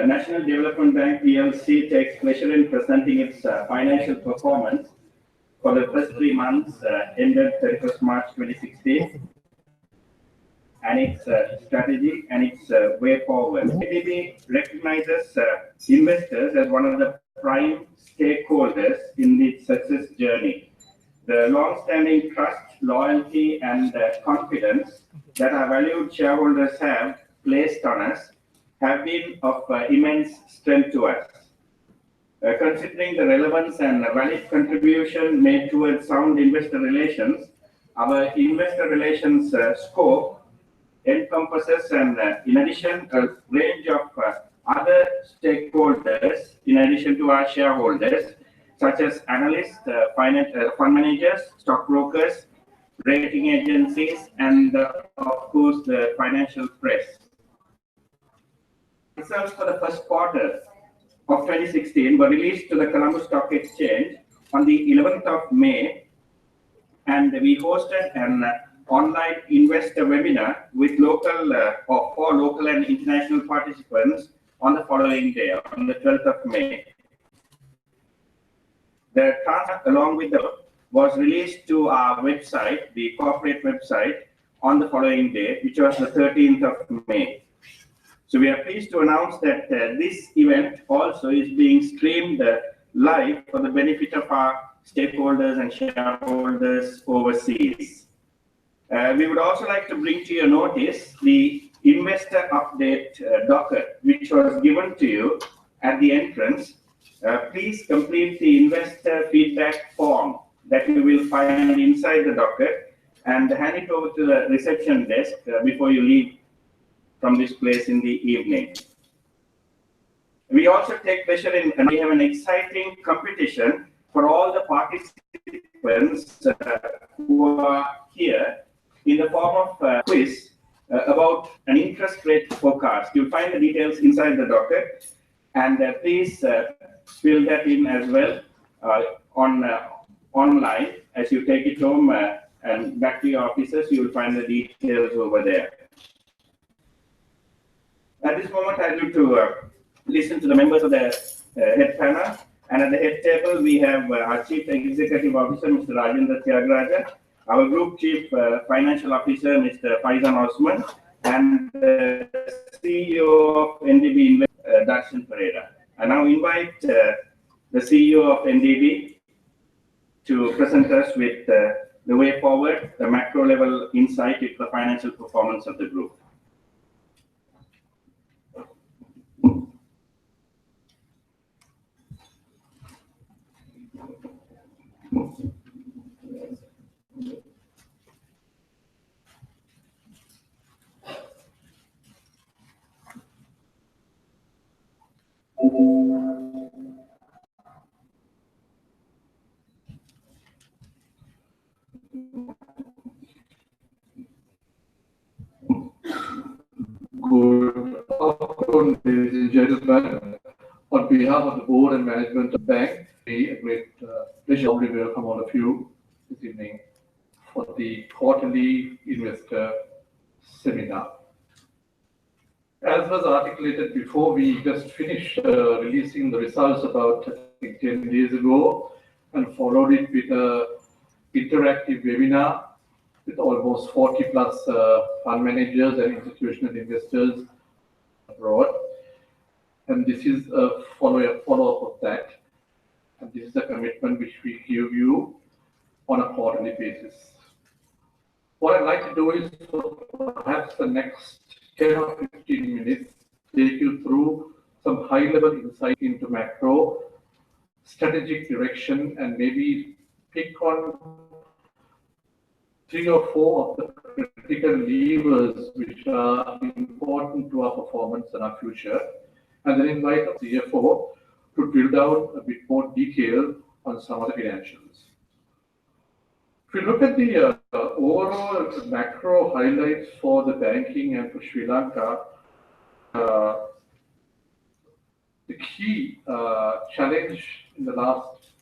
National Development Bank PLC takes pleasure in presenting its financial performance for the first 3 months ended 31st March 2016 and its strategy and its way forward. NDB recognizes investors as one of the prime stakeholders in its success journey. The long-standing trust, loyalty, and confidence that our valued shareholders have placed on us have been of immense strength to us. Considering the relevance and valid contribution made towards sound investor relations, our investor relations scope encompasses in addition a range of other stakeholders in addition to our shareholders, such as analysts, fund managers, stockbrokers, rating agencies, and of course the financial press. Results for the first quarter of 2016 were released to the Colombo Stock Exchange on the 11th of May, and we hosted an online investor webinar with local or for local and international participants on the following day, on the 12th of May. The transcript along with the was released to our website, the corporate website, on the following day, which was the 13th of May. So we are pleased to announce that this event also is being streamed live for the benefit of our stakeholders and shareholders overseas. We would also like to bring to your notice the investor update docket, which was given to you at the entrance. Please complete the investor feedback form that you will find inside the docket and hand it over to the reception desk before you leave from this place in the evening. We also take pleasure in, and we have an exciting competition for all the participants who are here in the form of a quiz about an interest rate forecast. You'll find the details inside the docket, and please fill that in as well online as you take it home and back to your offices. You will find the details over there. At this moment, I'd like to listen to the members of the head panel. And at the head table, we have our Chief Executive Officer, Mr. Rajendra Tyagaraja, our Group Chief Financial Officer, Mr. Faizan Osman, and the CEO of NDB Investor, Darshan Pereira. I now invite the CEO of NDB to present us with the way forward, the macro level insight into the financial performance of the group. Good afternoon, ladies and gentlemen. On behalf of the board and management of the bank, a great pleasure to welcome all of you this evening for the quarterly investor seminar. As was articulated before, we just finished releasing the results about, I think, 10 days ago, and followed it with an interactive webinar with almost 40 plus fund managers and institutional investors abroad. And this is a follow-up of that. And this is a commitment which we give you on a quarterly basis. What I'd like to do is, for perhaps the next 10 or 15 minutes, take you through some high-level insight into macro, strategic direction, and maybe pick on 3 or 4 of the critical levers which are important to our performance and our future, and then invite the CFO to drill down a bit more detail on some of the financials. If we look at the overall macro highlights for the banking and for Sri Lanka, the key challenge in the last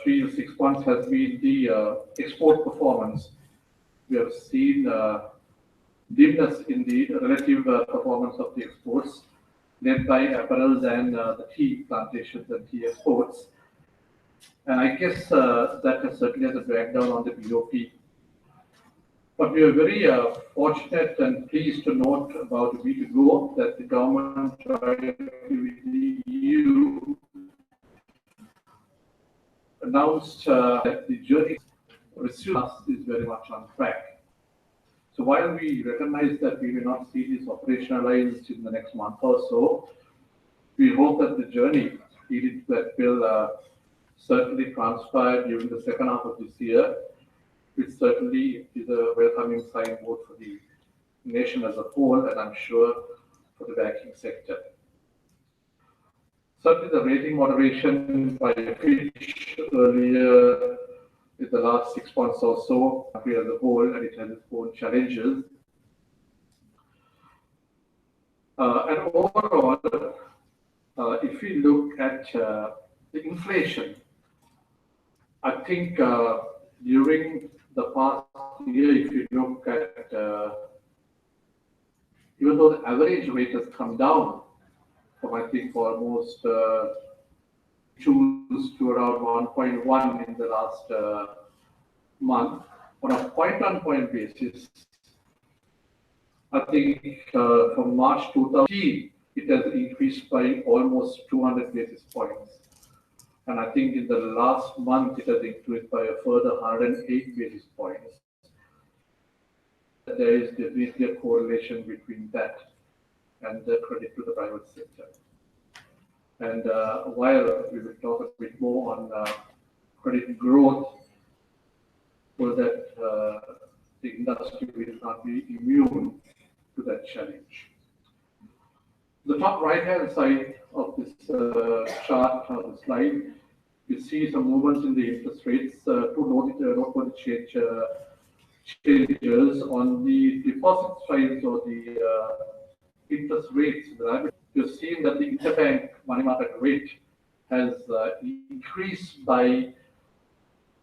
3 to 6 months has been the export performance. We have seen dimness in the relative performance of the exports, led by apparels and the tea plantations and tea exports. And I guess that has certainly has a drag down on the BOP. But we are very fortunate and pleased to note about a week ago that the government with the EU announced that the journey resume is very much on track. So while we recognize that we will not see this operationalized in the next month or so, we hope that the journey leading to that will certainly transpire during the second half of this year, which certainly is a welcoming sign both for the nation as a whole and I'm sure for the banking sector. Certainly the rating moderation by Fitch earlier in the last 6 months or so, as a whole, and it has its own challenges. And overall, if we look at the inflation, I think during the past year, if you look at, even though the average rate has come down from, I think, almost 2 to around 1.1 in the last month, on a point-on-point basis, I think from March 2018, it has increased by almost 200 basis points. And I think in the last month, it has increased by a further 108 basis points. There is definitely a correlation between that and the credit to the private sector. And while we will talk a bit more on credit growth, so that the industry will not be immune to that challenge. The top right-hand side of this chart of the slide, you see some movements in the interest rates. Two noteworthy changes on the deposit side or the interest rates. You've seen that the interbank money market rate has increased by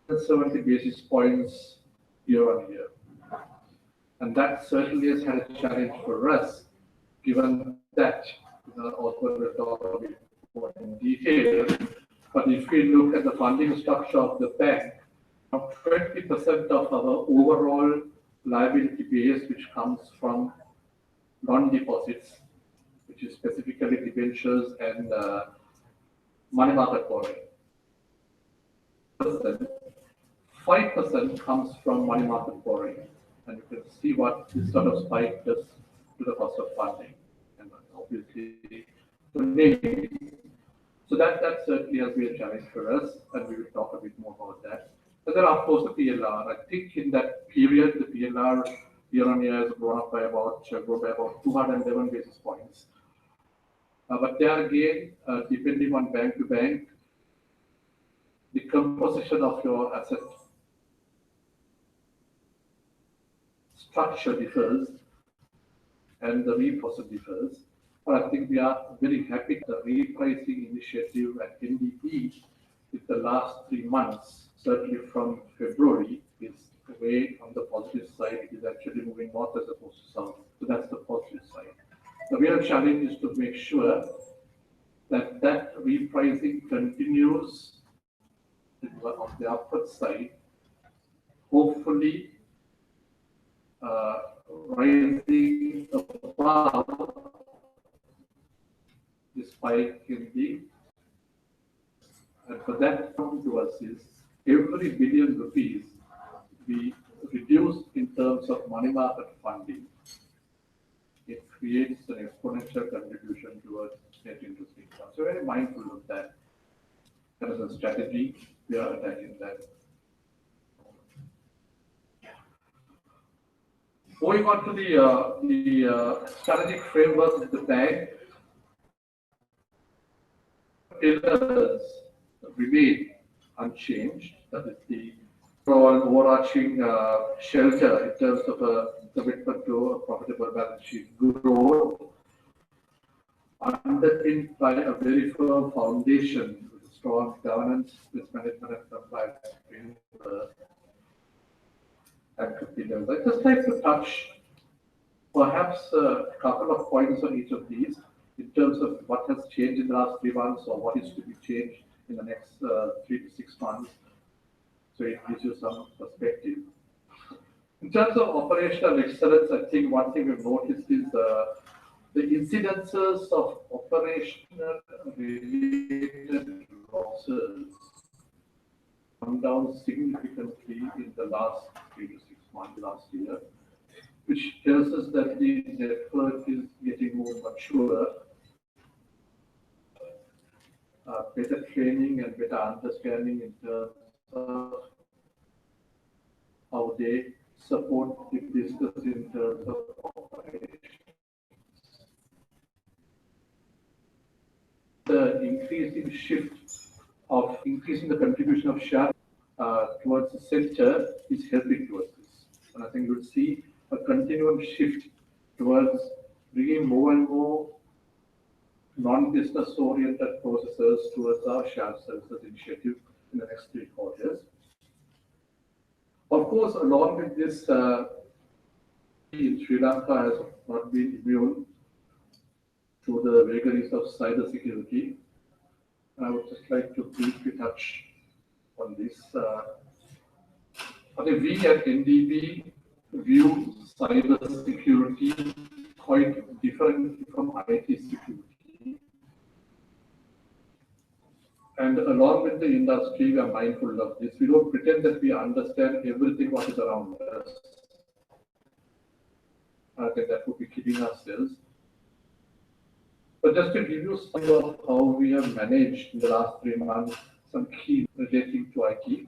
70 basis points year on year. And that certainly has had a challenge for us, given that, also we'll talk a bit more in detail. But if we look at the funding structure of the bank, 20% of our overall liability base, which comes from non-deposits, which is specifically debentures and money market borrowing. 5% comes from money market borrowing. And you can see what this sort of spike does to the cost of funding. And obviously, so that certainly has been a challenge for us, and we will talk a bit more about that. And then, of course, the PLR. I think in that period, the PLR year on year has grown by about 211 basis points. But there again, depending on bank to bank, the composition of your asset structure differs and the reprocess differs. But I think we are very happy that the repricing initiative at NDB in the last 3 months, certainly from February, is way on the positive side. It is actually moving north as opposed to south. So that's the positive side. The real challenge is to make sure that that repricing continues on the upward side, hopefully rising above the spike in the, and for that come to us is every billion rupees we reduce in terms of money market funding, it creates an exponential contribution towards net interest income. So very mindful of that. As a strategy, we are attacking that. Going on to the strategic framework of the bank, pillars remain unchanged. That is the overarching shelter in terms of a commitment to a profitable balance sheet growth, underpinned by a very firm foundation with strong governance, risk management, and compliance framework at pillars. I'd just like to touch perhaps a couple of points on each of these in terms of what has changed in the last 3 months or what is to be changed in the next 3 to 6 months. So it gives you some perspective. In terms of operational excellence, I think one thing we've noticed is the incidences of operational related losses come down significantly in the last 3 to 6 months last year, which tells us that the network is getting more mature, better training and better understanding in terms of how they support the business in terms of operations. The increasing the contribution of share towards the center is helping towards this. And I think you'll see a continual shift towards bringing more and more non-business oriented processes towards our shared services initiative in the next 3-4 years. Of course, along with this, in Sri Lanka has not been immune to the vagaries of cyber security. I would just like to briefly touch on this. I think we at NDB view cyber security quite different from IT security. And along with the industry, we are mindful of this. We don't pretend that we understand everything what is around us. I think that would be kidding ourselves. But just to give you some of how we have managed in the last 3 months, some key relating to IT.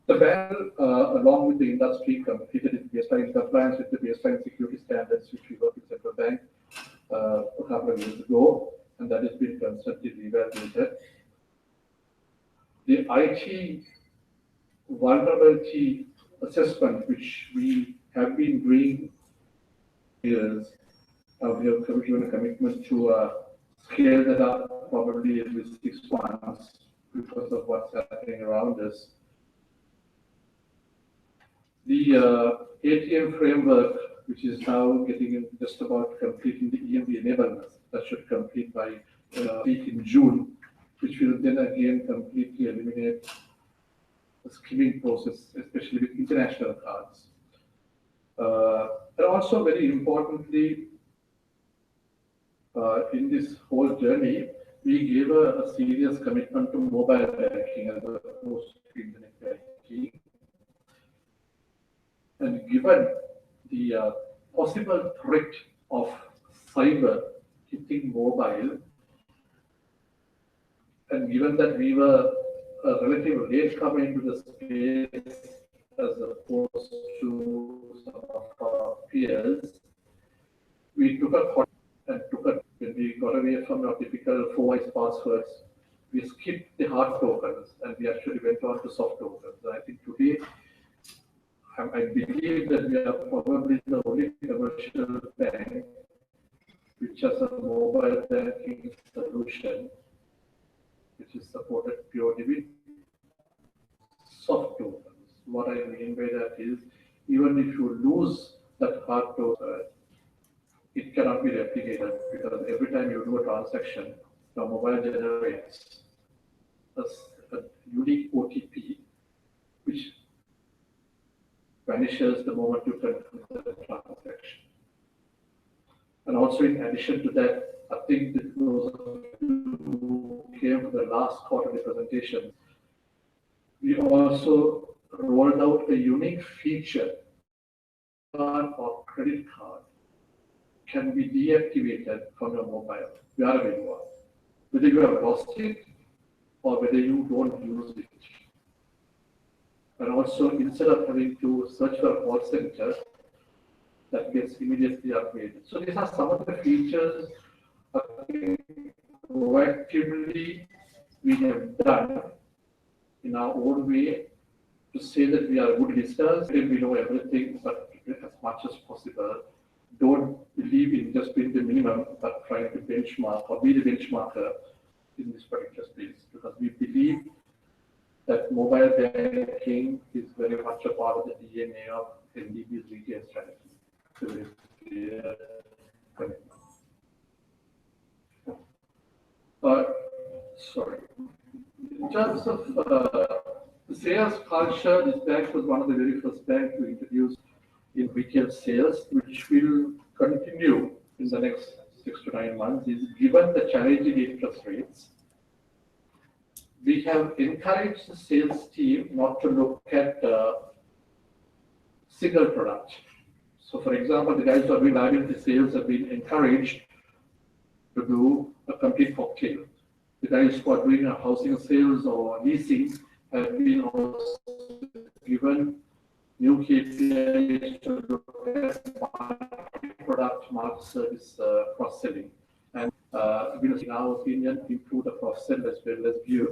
The bank, along with the industry, completed its baseline compliance with the baseline security standards which we worked with Central Bank a couple of years ago, and that has been constantly reevaluated. The IT vulnerability assessment, which we have been doing years, we have given a commitment to scale that up probably every 6 months because of what's happening around us. The ATM framework, which is now getting in just about completing the EMV enablement, that should complete by in June, which will then again completely eliminate the skimming process, especially with international cards. And also very importantly, in this whole journey, we gave a serious commitment to mobile banking as opposed to internet banking. And given the possible threat of cyber hitting mobile, and given that we were a relatively late comer into the space as opposed to some of our peers, we took a when we got away from our typical 4-wise passwords, we skipped the hard tokens and we actually went on to soft tokens. And I think today, I believe that we are probably the only commercial bank which has a mobile banking solution which is supported purely with soft tokens. What I mean by that is, even if you lose that hard token, it cannot be replicated because every time you do a transaction, the mobile generates a unique OTP which vanishes the moment you conclude the transaction. And also, in addition to that, I think that those who came to the last quarterly presentation, we also rolled out a unique feature or credit card can be deactivated from your mobile wherever you are, whether you have lost it or whether you don't use it. And also, instead of having to search for a call center, that gets immediately upgraded. So these are some of the features proactively we have done in our own way to say that we are good listeners and we know everything, but as much as possible, don't believe in just doing the minimum, but trying to benchmark or be the benchmarker in this particular space, because we believe that mobile banking is very much a part of the DNA of NDB's retail strategy. So it is clear commitment. Sorry. In terms of the sales culture, this bank was one of the very first banks to introduce in retail sales, which will continue in the next 6 to 9 months. Is given the challenging interest rates, we have encouraged the sales team not to look at single product. So, for example, the guys who are doing liability sales have been encouraged to do a complete cocktail. The guys who are doing a housing sales or leasing have been also given new KPIs to look at product, market service, cross-selling. And in our opinion, improve the cross-sell as well as give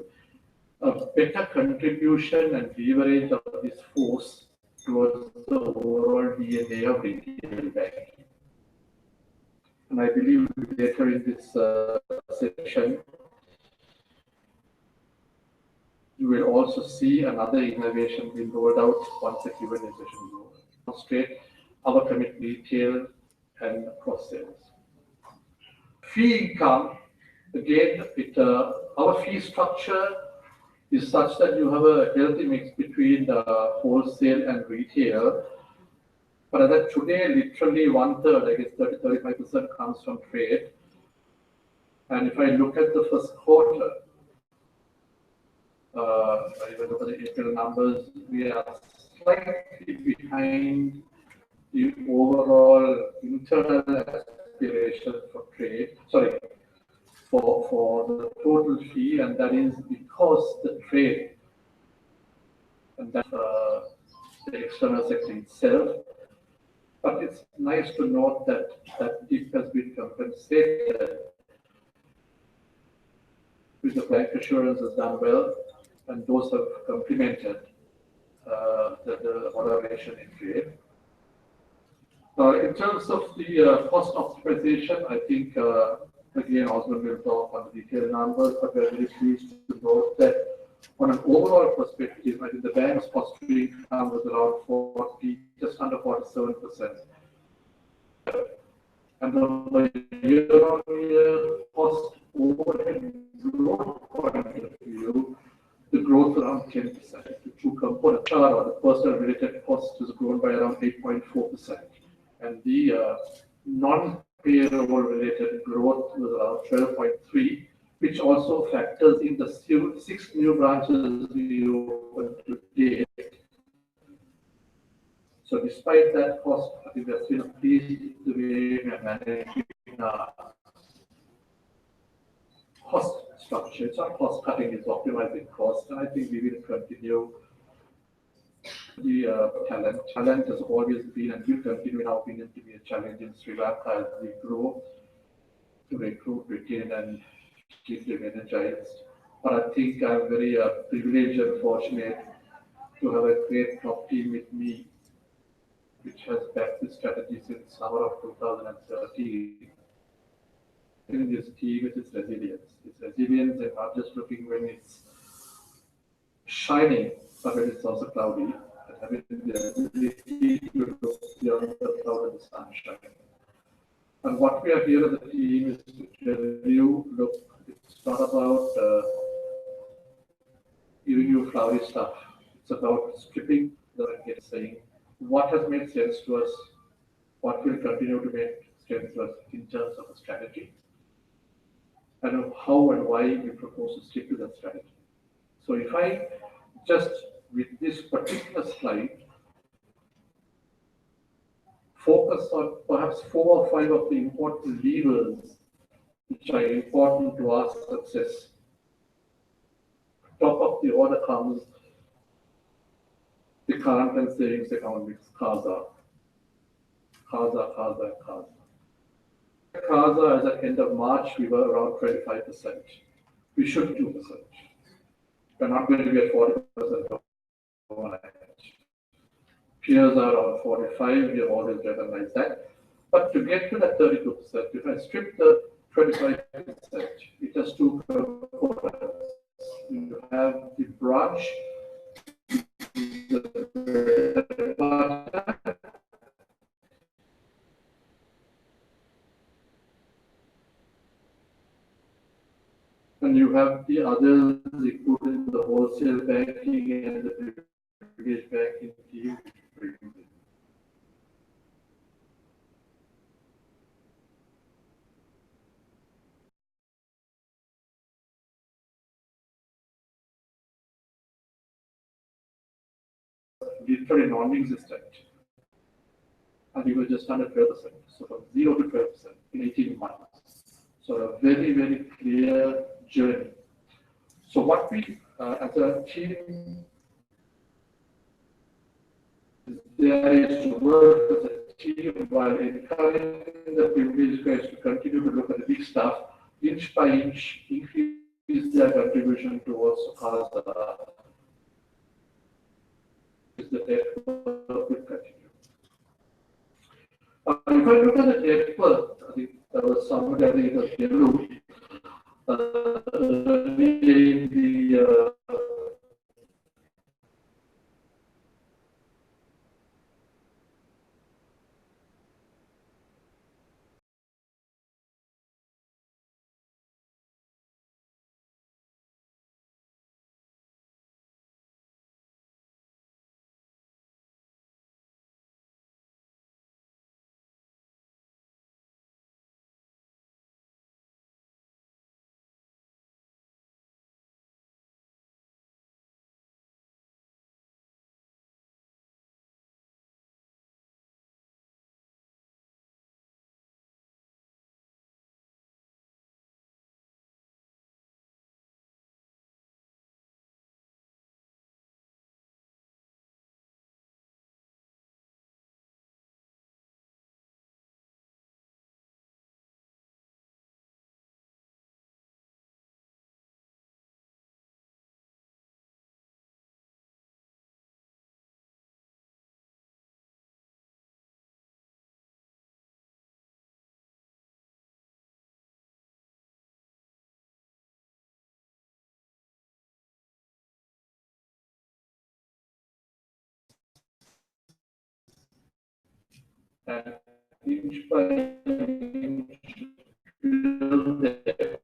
a better contribution and leverage of this force towards the overall DNA of retail banking. And I believe later in this session, you will also see another innovation being rolled out once the Q&A session goes. Demonstrate our commitment retail and cross sales. Fee income, again, our fee structure is such that you have a healthy mix between the wholesale and retail. But that today, literally 1/3, I guess 30-35% comes from trade. And if I look at the first quarter, if I look at the April numbers, we are slightly behind the overall internal aspiration for trade. Sorry, for the total fee, and that is because the trade and that the external sector itself. But it's nice to note that that dip has been compensated with the bank assurance has done well, and those have complemented the moderation in trade. In terms of the cost optimization, I think again Osman will talk on the detailed numbers, but we're very pleased to note that on an overall perspective, I think the bank's cost to income was around 40, just under 47%. And on the year-on-year cost overhead growth point of view, the growth around 10%. The two components are the personal related cost has grown by around 8.4%. And the non-payroll related growth was around 12.3%, which also factors in the 6 new branches we opened to date. So despite that cost, I think we're still pleased the way we are managing cost structure. It's not cost cutting, it's optimizing cost, and I think we will continue. The talent has always been and will continue in our opinion to be a challenge in Sri Lanka as we grow to recruit, retain, and keep them energized. But I think I'm very privileged and fortunate to have a great top team with me, which has backed this strategy since summer of 2013. In this team, it is resilience. It's resilience and not just looking when it's shining, but when it's also cloudy. Having the ability to look beyond the cloud and the sunshine. And what we are here as a team is to tell you, look, it's not about giving you flowery stuff. It's about stripping the and saying what has made sense to us, what will continue to make sense to us in terms of a strategy, and how and why we propose to stick to that strategy. So if I just with this particular slide focus on perhaps 4 or 5 of the important levers which are important to our success. Top of the order comes the current and savings account with CASA. CASA. CASA as at end of March, we were around 25%, we should be 2%. We're not going to be at 40% overnight. Peers are on 45, we have always recognized that. But to get to that 32%, if I strip the 25%, it has two components. You have the branch, and you have the others, including the wholesale banking and the mortgage banking team. Literally non-existent, and we were just under 12%. So from 0 to 12% in 18 months. So a very, very clear journey. So what we, as a team, there is to work as a team while encouraging the previous guys to continue to look at the big stuff, inch by inch, increase their contribution towards CASA. Is the network will continue. If I look at the network, I think there was somebody, I think it was yellow, in the and inch by inch, build there.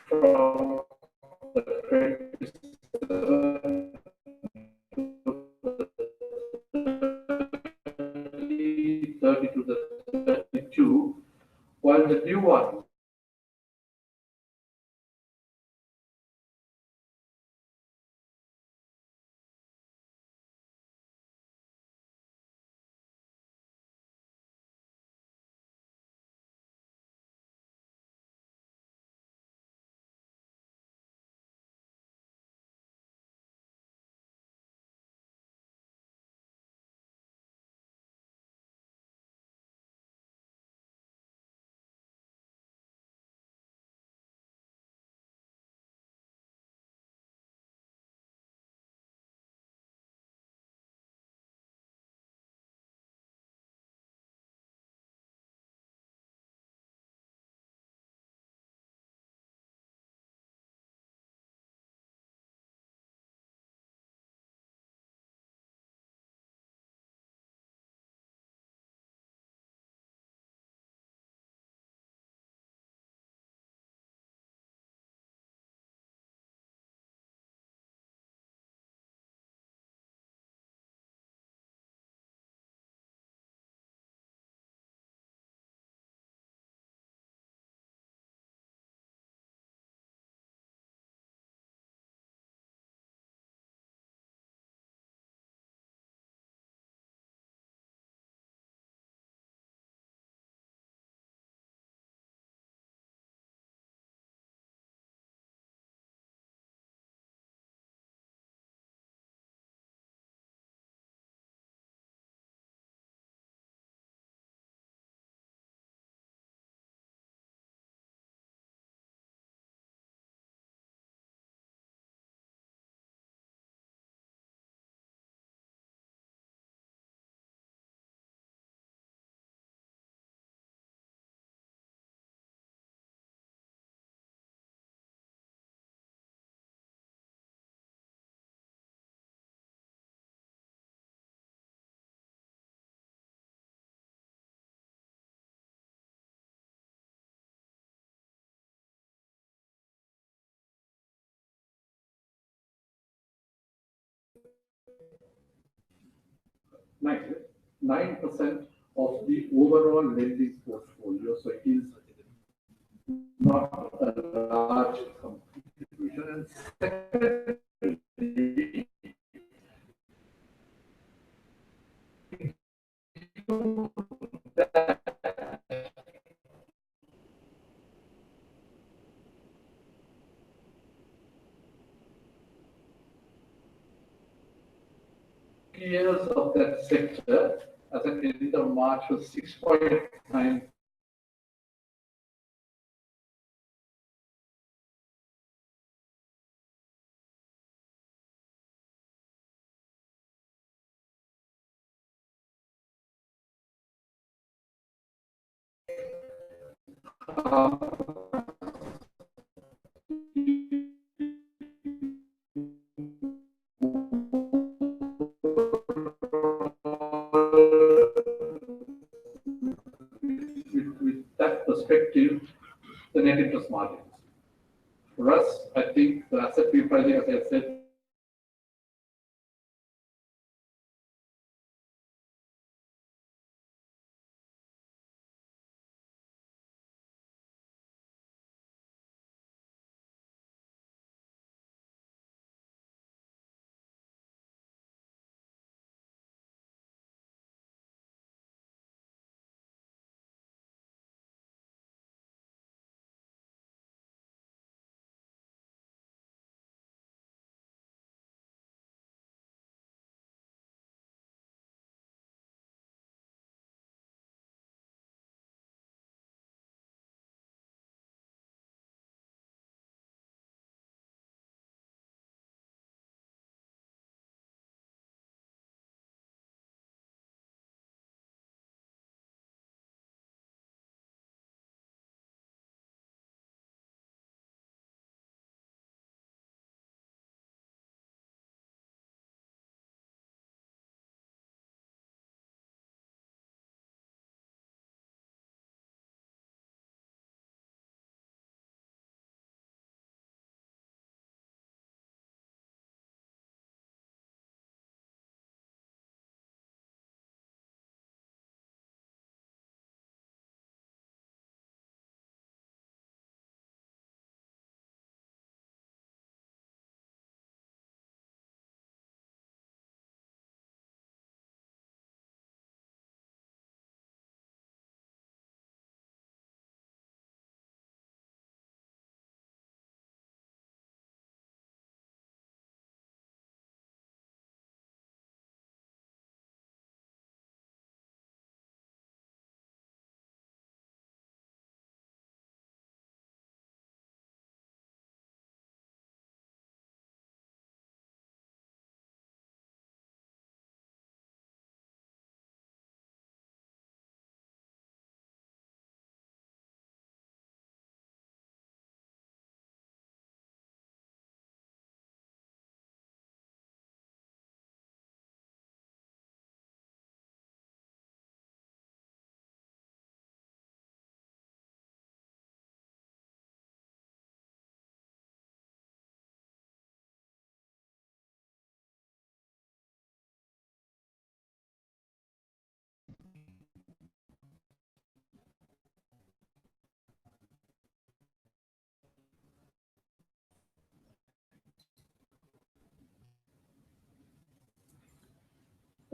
From the 27 30 to the 32, while the new one 9% of the overall lending portfolio. So it is not a large contribution. And secondly, years of that sector as at the end of March was 6.9 with that perspective, the net interest margins. For us, I think the asset repricing, as I said,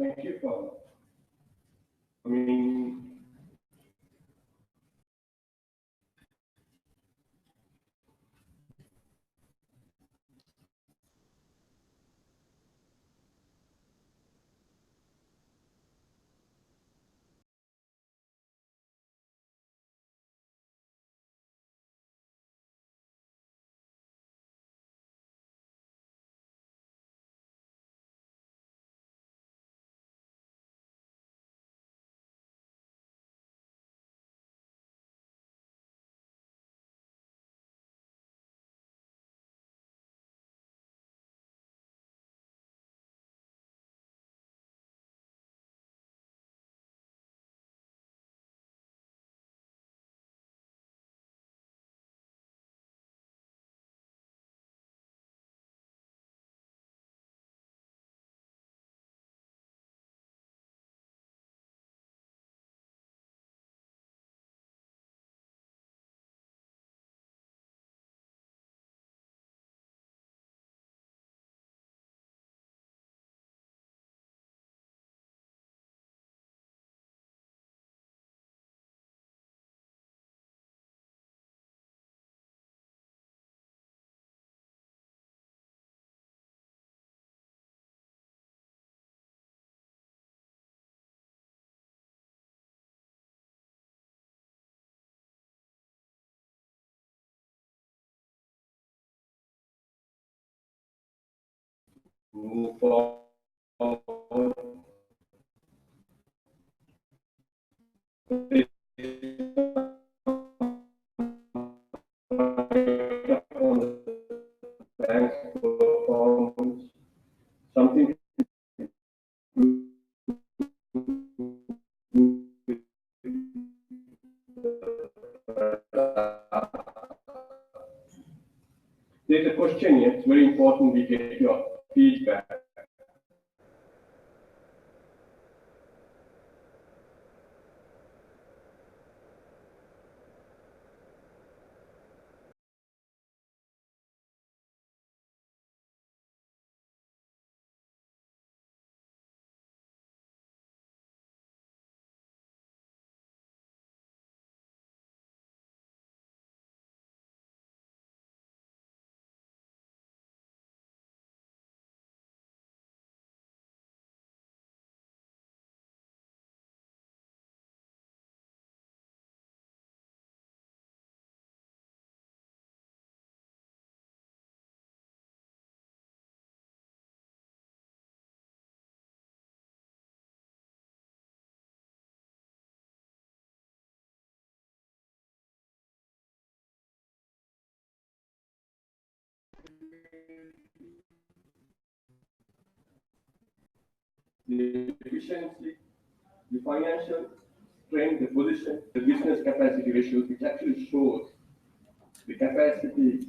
Thank you for coming. move forward. Bank's performance, something there's a question here, it's very important we get your feedback. The efficiency, the financial strength, the position, the business capacity ratios, which actually shows the capacity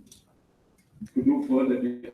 to do further business.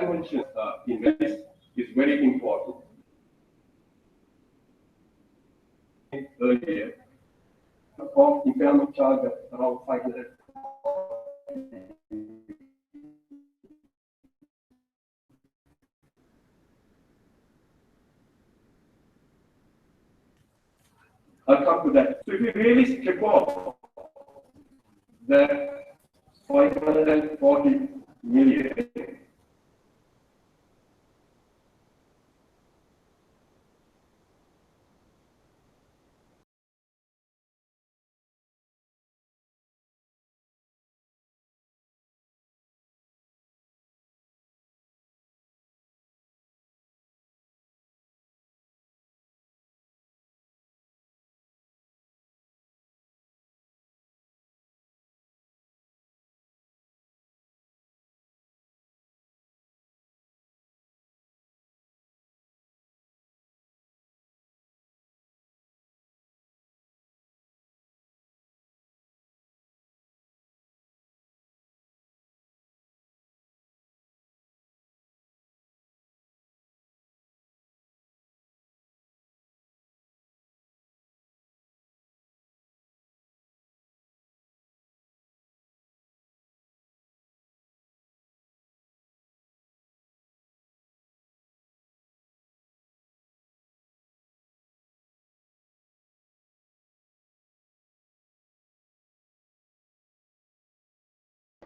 Dimensions in this is very important. Earlier, of impairment charge of around 500. I'll come to that. So if you really strip off that 540 million,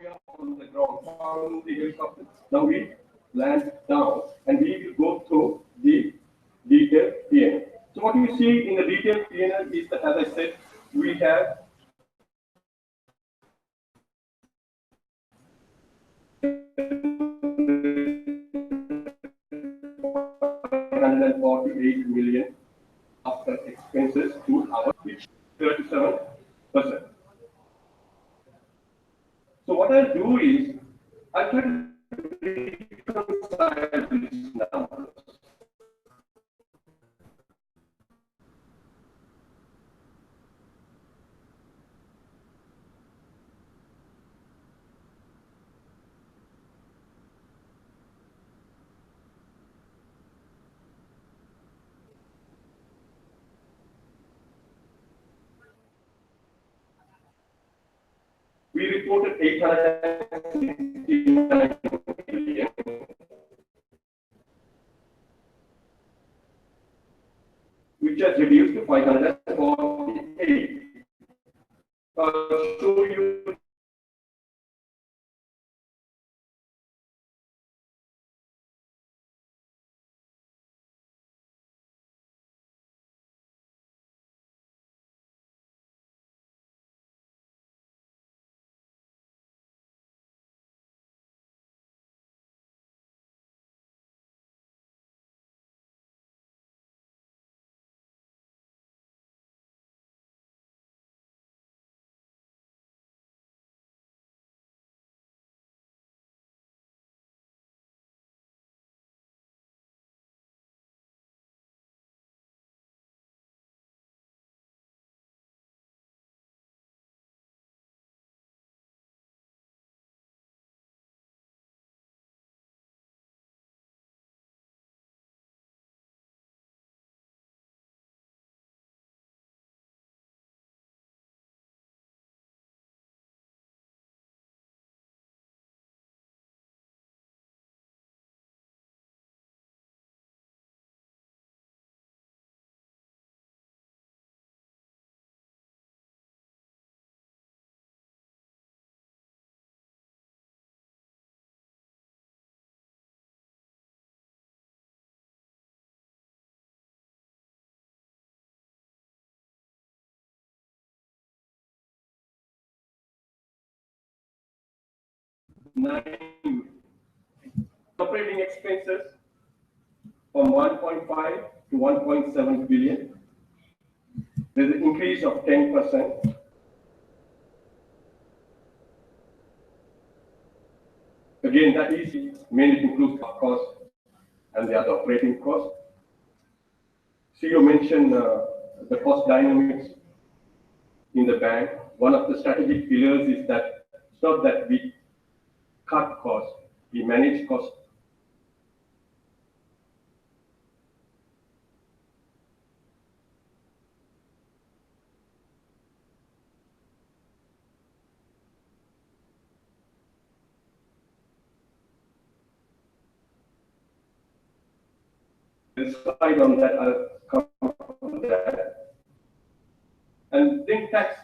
we are on the ground, found the helicopter. Now we land down and we will go through the detailed P&L. So what you see in the detailed P&L is that, as I said, we have 148 million after expenses to our which 37%. So what I'll do is I'll try to reconcile these numbers. We reported 869 548. I'll show you nine operating expenses from 1.5 to 1.7 billion. There's an increase of 10%. Again, that is mainly includes cost and the other operating costs. CEO mentioned the cost dynamics in the bank. One of the strategic pillars is that it's not that we cut costs, we manage costs. The slide on that, I'll come to that. And then tax.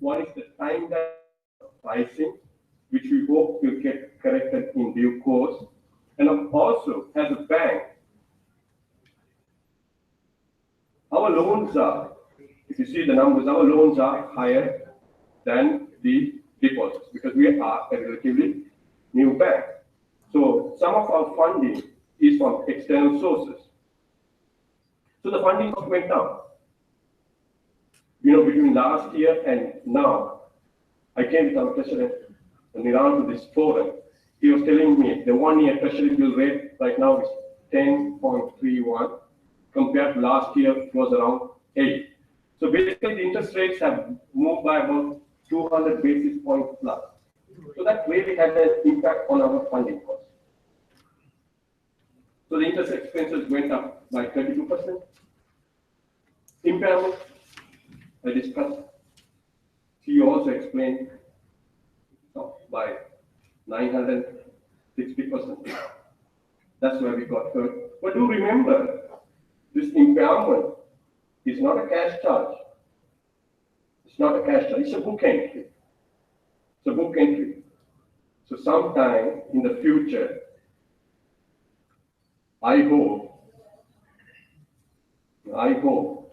One is the time pricing, which we hope will get corrected in due course. And also, as a bank, our loans are, if you see the numbers, our loans are higher than the deposits because we are a relatively new bank. So some of our funding is from external sources. So the funding cost went down. Between last year and now, I came with our president Niran to this forum. He was telling me the 1-year treasury bill rate right now is 10.31. Compared to last year, it was around 8. So basically, the interest rates have moved by about 200 basis points plus. So that really had an impact on our funding costs. So the interest expenses went up by 32%. Impairment, I discussed. She also explained by 960%. That's where we got hurt. But do remember, this impairment is not a cash charge. It's not a cash charge. It's a book entry. It's a book entry. So sometime in the future, I hope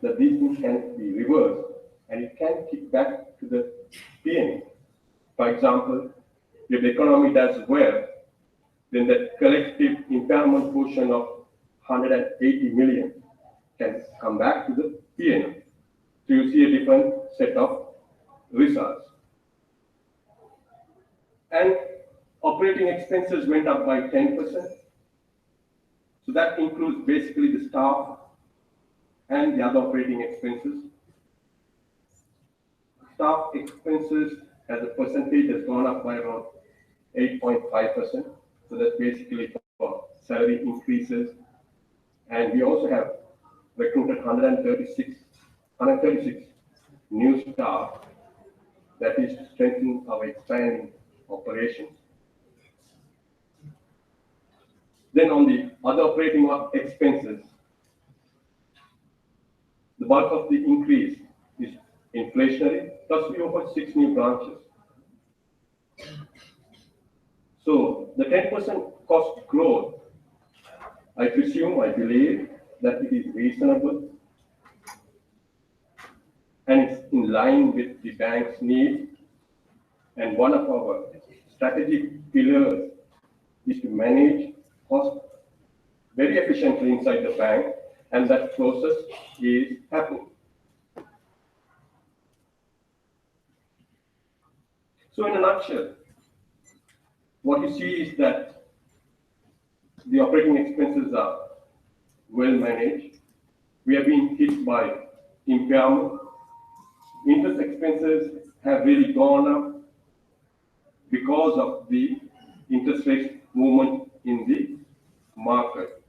that these things can be reversed and it can kick back to the P&L. For example, if the economy does well, then the collective impairment portion of 180 million can come back to the P&L. So you see a different set of results. And operating expenses went up by 10%. So that includes basically the staff and the other operating expenses. Staff expenses as a percentage has gone up by around 8.5%. So that's basically for salary increases. And we also have recruited 136 new staff that is to strengthen our expanding operations. Then on the other operating expenses, the bulk of the increase is inflationary, plus we opened 6 new branches. So the 10% cost growth, I believe that it is reasonable and it's in line with the bank's needs. And one of our strategic pillars is to manage costs very efficiently inside the bank, and that process is happening. So in a nutshell, what you see is that the operating expenses are well managed. We have been hit by impairment. Interest expenses have really gone up because of the interest rate movement in the market.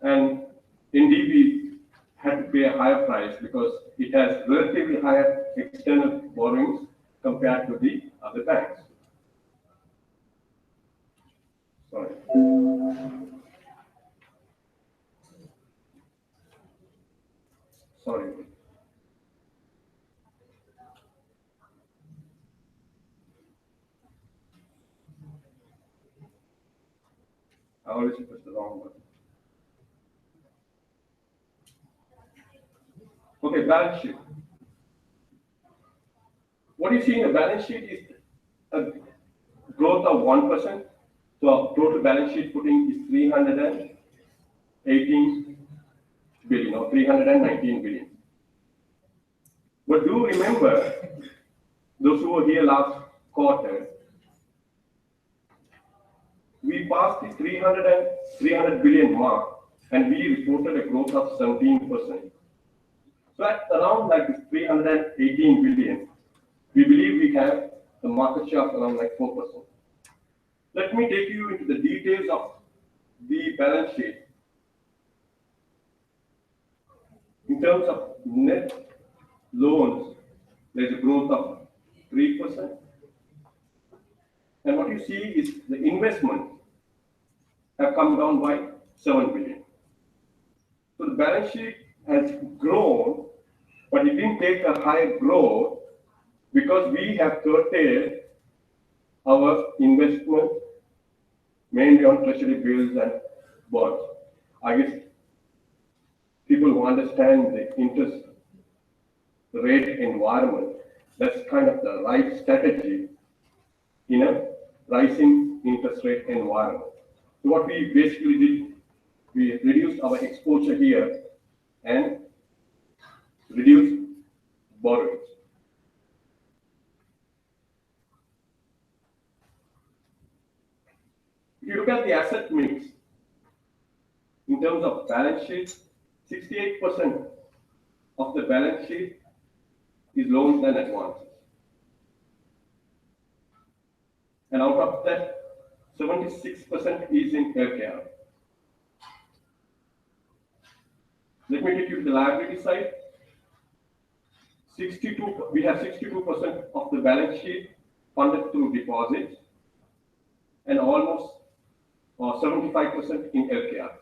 And NDB had to pay a higher price because it has relatively higher external borrowings compared to the other banks. Sorry. Sorry. I always press the wrong button. Okay, balance sheet. What you see in the balance sheet is a growth of 1%. So our total balance sheet footing is 318 billion or 319 billion. But do remember, those who were here last quarter, we passed the 300 billion mark and we reported a growth of 17%. So at around like 318 billion, we believe we have a market share of around like 4%. Let me take you into the details of the balance sheet. In terms of net loans, there's a growth of 3%. And what you see is the investment have come down by 7 billion. So the balance sheet has grown, but it didn't take a high growth because we have curtailed our investment mainly on treasury bills and bonds. I guess people who understand the interest rate environment, that's kind of the right strategy in a rising interest rate environment. So what we basically did, we reduced our exposure here and reduced borrowings. If you look at the asset mix, in terms of balance sheet, 68% of the balance sheet is loans and advances. And out of that, 76% is in healthcare. Let me take you to the liability side. We have 62% of the balance sheet funded through deposits and almost 75% in healthcare.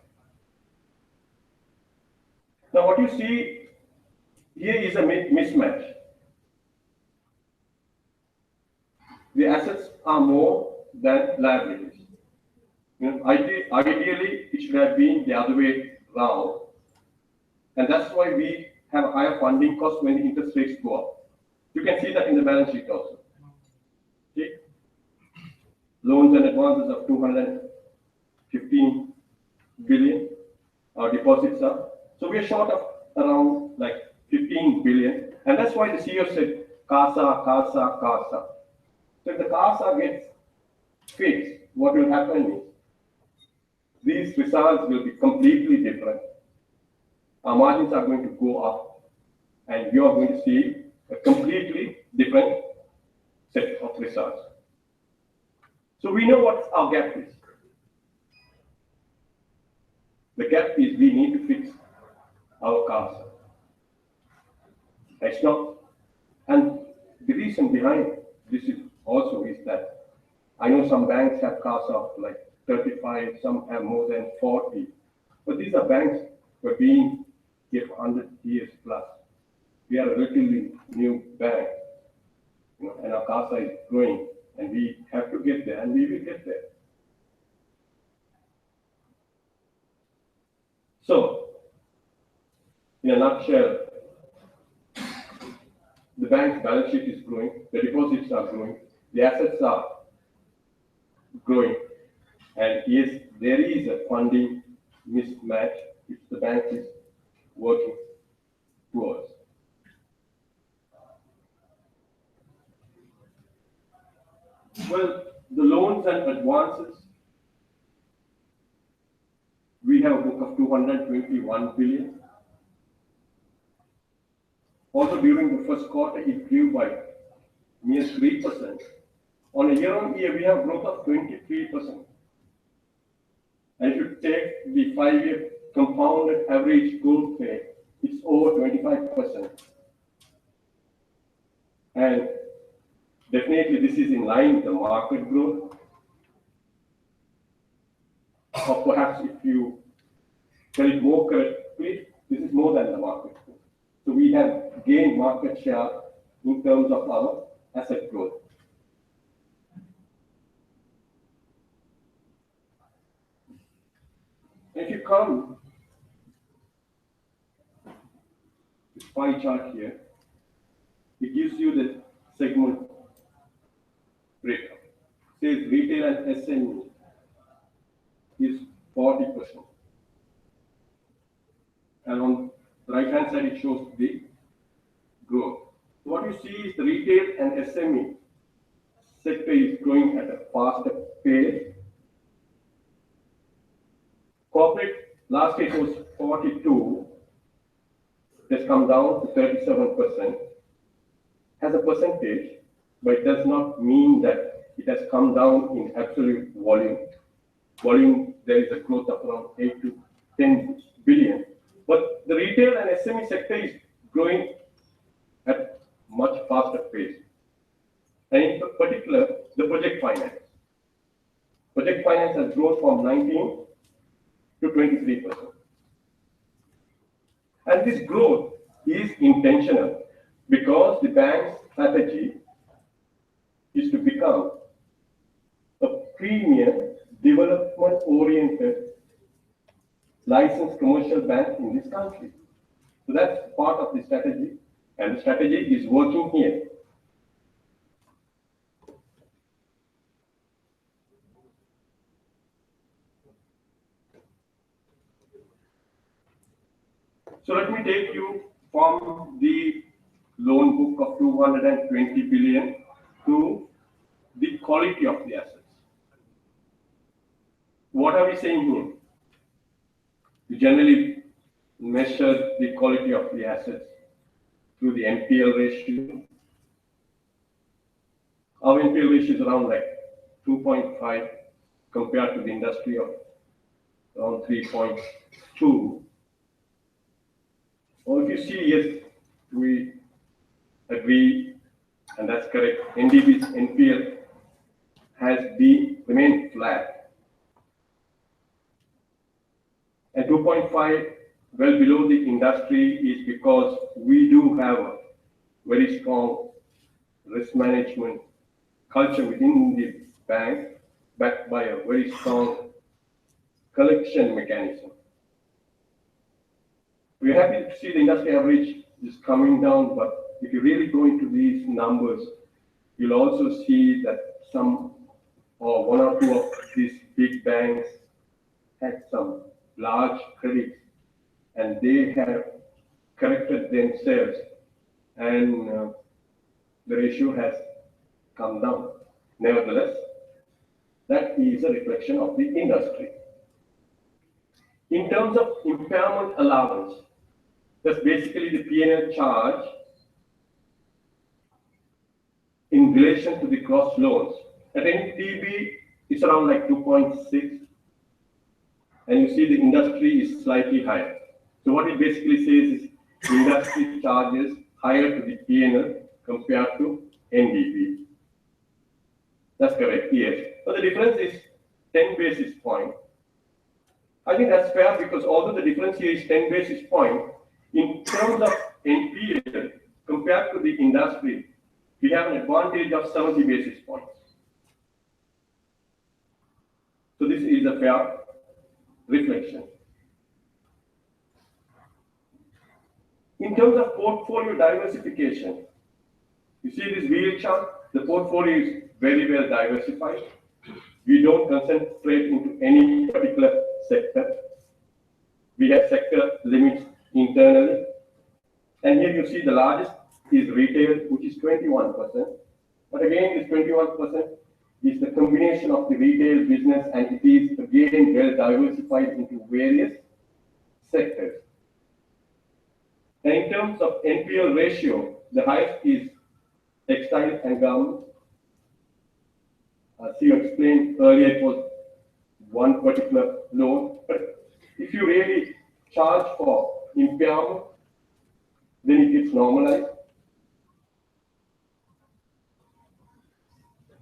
Now what you see here is a mismatch. The assets are more than liabilities. Ideally, it should have been the other way round. And that's why we have a higher funding cost when the interest rates go up. You can see that in the balance sheet also. Okay? Loans and advances of 215 billion. Our deposits are. So we are short of around like 15 billion. And that's why the CEO said, CASA, CASA, CASA. So if the CASA gets fixed, what will happen is these results will be completely different. Our margins are going to go up and you are going to see a completely different set of results. So we know what our gap is. The gap is we need to fix our CASA. It's not, and the reason behind this is also is that I know some banks have CASA of like 35, some have more than 40, but these are banks who have been here for 100 years plus. We are a relatively new bank, and our CASA is growing, and we have to get there, and we will get there. So, in a nutshell, the bank's balance sheet is growing, the deposits are growing, the assets are growing, and yes, there is a funding mismatch which the bank is working towards. Well, the loans and advances, we have a book of 221 billion. Also during the first quarter, it grew by mere 3%. On a year-on-year, we have growth of 23%. And if you take the 5-year compounded average growth rate, it's over 25%. And definitely this is in line with the market growth. Or perhaps if you tell it more correctly, this is more than the market growth. So we have gained market share in terms of our asset growth. If you come to this pie chart here, it gives you the segment breakup. It says retail and SME is 40%. And on the right hand side, it shows the growth. So what you see is the retail and SME sector is growing at a faster pace. Corporate, last year it was 42, it has come down to 37% as a percentage, but it does not mean that it has come down in absolute volume. Volume, there is a growth of around 8 to 10 billion. But the retail and SME sector is growing at much faster pace. And in particular, the project finance. Project finance has grown from 19 to 23%. And this growth is intentional because the bank's strategy is to become a premium development-oriented licensed commercial bank in this country. So that's part of the strategy, and the strategy is working here. So let me take you from the loan book of 220 billion to the quality of the assets. What are we saying here? We generally measure the quality of the assets through the NPL ratio. Our NPL ratio is around like 2.5 compared to the industry of around 3.2. Or if you see, yes, we agree, and that's correct. NDB's NPL has remained flat. And 2.5, well below the industry, is because we do have a very strong risk management culture within the bank, backed by a very strong collection mechanism. We're happy to see the industry average is coming down, but if you really go into these numbers, you'll also see that some or one or two of these big banks had some large credits and they have corrected themselves, and the ratio has come down. Nevertheless, that is a reflection of the industry. In terms of impairment allowance, that's basically the P&L charge in relation to the gross loans. At NDB, it's around like 2.6, and you see the industry is slightly higher. So what it basically says is industry charges higher to the P&L compared to NDB. That's correct, yes. But the difference is 10 basis points. I think that's fair because although the difference here is 10 basis points, in terms of NPL compared to the industry, we have an advantage of 70 basis points. So this is a fair reflection. In terms of portfolio diversification, you see this wheel chart, the portfolio is very well diversified. We don't concentrate into any particular sector. We have sector limits internally. And here you see the largest is retail, which is 21%. But again, this 21% is the combination of the retail business, and it is again well diversified into various sectors. And in terms of NPL ratio, the highest is textile and garments. As you explained earlier, it was one particular loan, but if you really charge for impairment, then it gets normalized.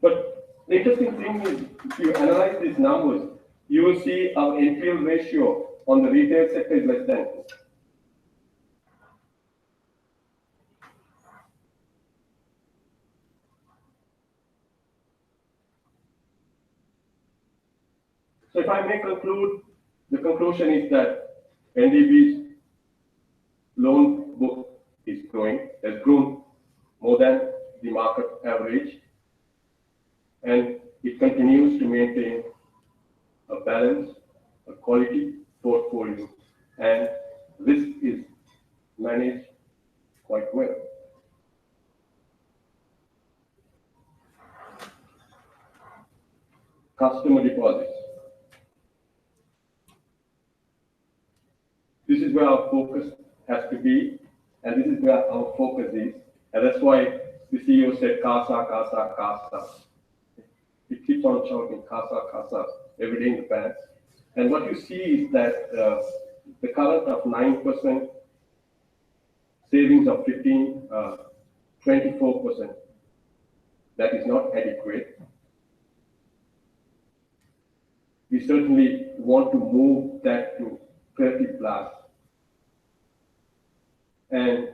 But the interesting thing is, if you analyze these numbers, you will see our NPL ratio on the retail sector is less than 2. So if I may conclude, the conclusion is that NDB's loan book is growing, has grown more than the market average, and it continues to maintain a balanced, a quality portfolio, and risk is managed quite well. Customer deposits. This is where our focus has to be, and this is where our focus is, and that's why the CEO said CASA, CASA, CASA. He keeps on shouting CASA, CASA every day in the bank. And what you see is that the current of 9%, savings of 15, 24%, that is not adequate. We certainly want to move that to 30 plus. And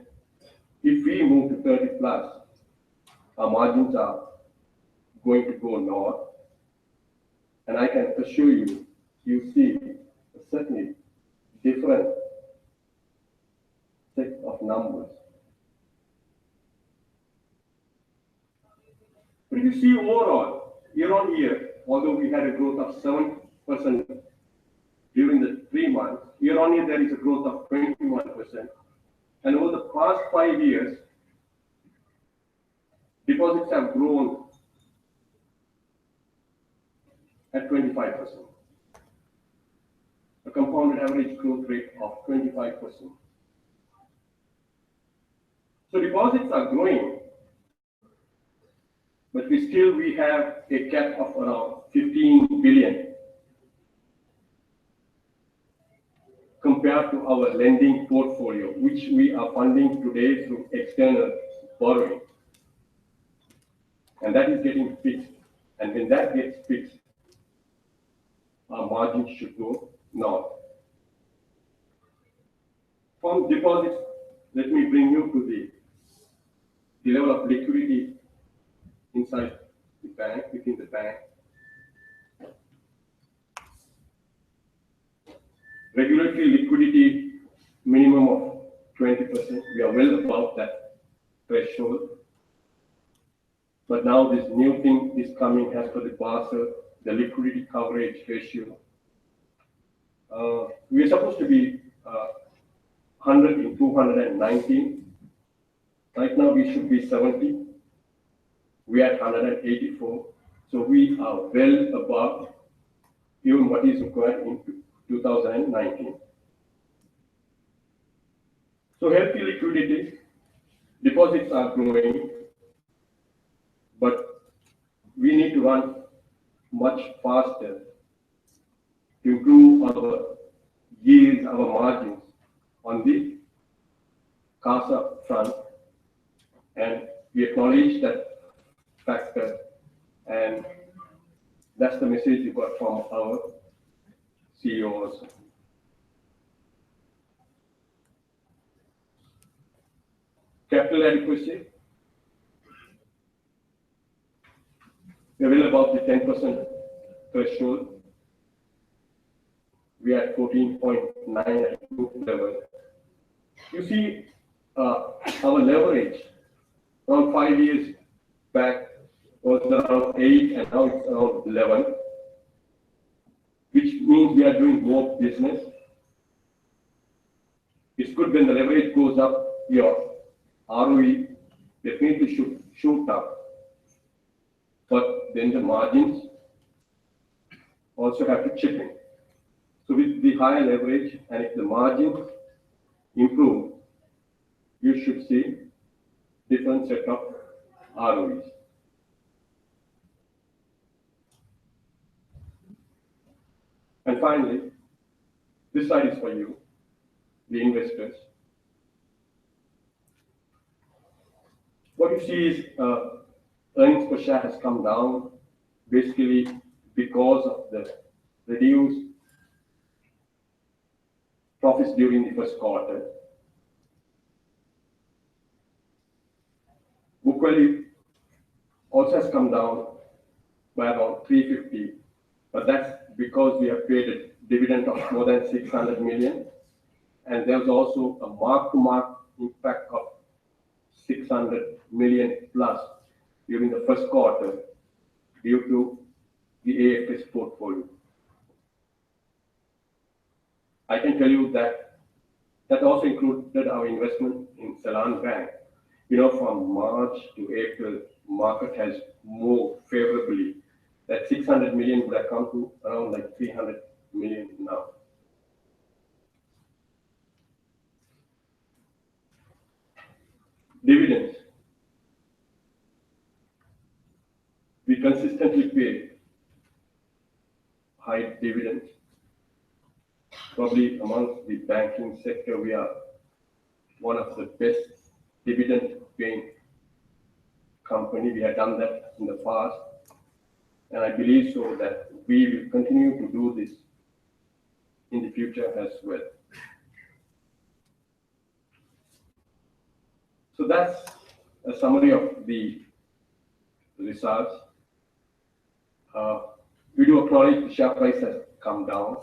if we move to 30 plus, our margins are going to go north. And I can assure you, you see certainly different set of numbers. But if you see overall, year on year, although we had a growth of 7% during the 3 months, year on year there is a growth of 21%. And over the past 5 years, deposits have grown at 25%. A compounded average growth rate of 25%. So deposits are growing, but we have a cap of around 15 billion compared to our lending portfolio, which we are funding today through external borrowing. And that is getting fixed. And when that gets fixed, our margins should go north. From deposits, let me bring you to the level of liquidity inside the bank, within the bank. Regulatory liquidity minimum of 20%. We are well above that threshold. But now this new thing is coming as per the Basel, the liquidity coverage ratio. We are supposed to be 100 in 219. Right now we should be 70. We are at 184. So we are well above even what is required in 2019. So healthy liquidity, deposits are growing, but we need to run much faster to improve our yields, our margins on the CASA front. And we acknowledge that factor, and that's the message we got from our CEO also. Capital adequacy. We are well above the 10% threshold. We are at 14.9 at group level. You see, our leverage around 5 years back was around 8, and now it's around 11, which means we are doing more business. It's good when the leverage goes up, your ROE definitely should shoot up. but then the margins also have to chip in. So with the higher leverage, and if the margins improve, you should see different set of ROEs. And finally, this slide is for you, the investors. What you see is earnings per share has come down basically because of the reduced profits during the first quarter. Book value also has come down by about 350, but that's because we have paid a dividend of more than 600 million, and there's also a mark-to-market impact of 600 million plus during the first quarter due to the AFS portfolio. I can tell you that that also included our investment in Ceylon Bank. You know, from March to April, market has moved favorably. That 600 million would have come to around like 300 million now. Dividends. We consistently pay high dividends. Probably amongst the banking sector, we are one of the best dividend paying company. We have done that in the past, and I believe so that we will continue to do this in the future as well. So that's a summary of the results. We do acknowledge the share price has come down